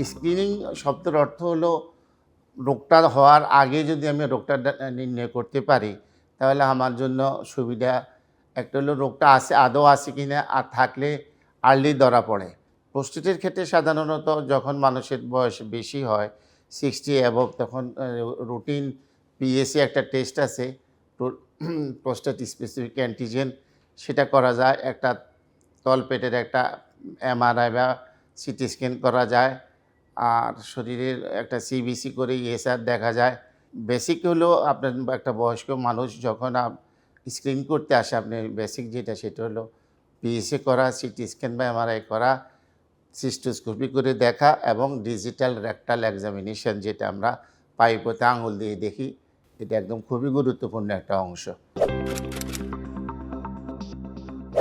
Screening শব্দের অর্থ হলো রোগটা হওয়ার আগে যদি আমি রোগটা নির্ণয় করতে পারি, তাহলে আমার জন্য সুবিধা। একটা হলো রোগটা আছে আদৌ আছে কিনা, আর থাকলে আর্লি ধরা পড়ে। প্রস্তুতির ক্ষেত্রে সাধারণত যখন মানুষের বয়স বেশি হয়, 60 অ্যাবভ, তখন রুটিন পিএসএ একটা টেস্ট আছে, প্রোস্টেট স্পেসিফিক অ্যান্টিজেন, সেটা করা যায়। একটা তলপেটের একটা এমআরআই বা সিটি স্ক্যান করা যায়। আর শরীরের একটা সিবিসি করে ইএসআর দেখা যায়। বেসিক হলো আপনার একটা বয়স্ক মানুষ যখন স্ক্রিন করতে আসে, আপনি বেসিক যেটা সেটা হলো পিএসএ করা, সিটি স্ক্যান বা এমআরআই করা, সিস্টোস্কোপি করে দেখা এবং ডিজিটাল রেকটাল এক্সামিনেশন, যেটা আমরা পাইপতে আঙুল দিয়ে দেখি। এটা একদম খুবই গুরুত্বপূর্ণ একটা অংশ।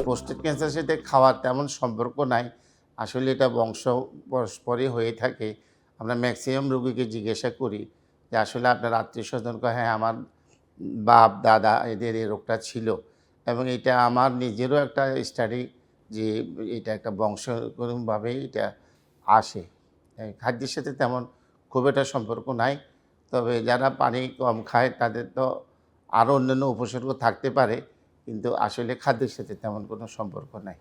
প্রোস্টেট ক্যান্সারের সাথে খাওয়ার তেমন সম্পর্ক নাই। আসলে এটা বংশ পরস্পরই হয়ে থাকে। আমরা ম্যাক্সিমাম রোগীকে জিজ্ঞাসা করি যে, "আসলে আপনার আত্মীয়স্বজন?" কয়, "হ্যাঁ, আমার বাপ, দাদা এদের এই রোগটা ছিল।" এবং এটা আমার নিজেরও একটা স্টাডি যে এটা একটা বংশগতভাবেই এটা আসে। খাদ্যের সাথে তেমন খুব একটা সম্পর্ক নাই। তবে যারা পানি কম খায় তাদের তো আরও অন্যান্য উপসর্গ থাকতে পারে। কিন্তু আসলে খাদ্যের সাথে তেমন কোনো সম্পর্ক নাই।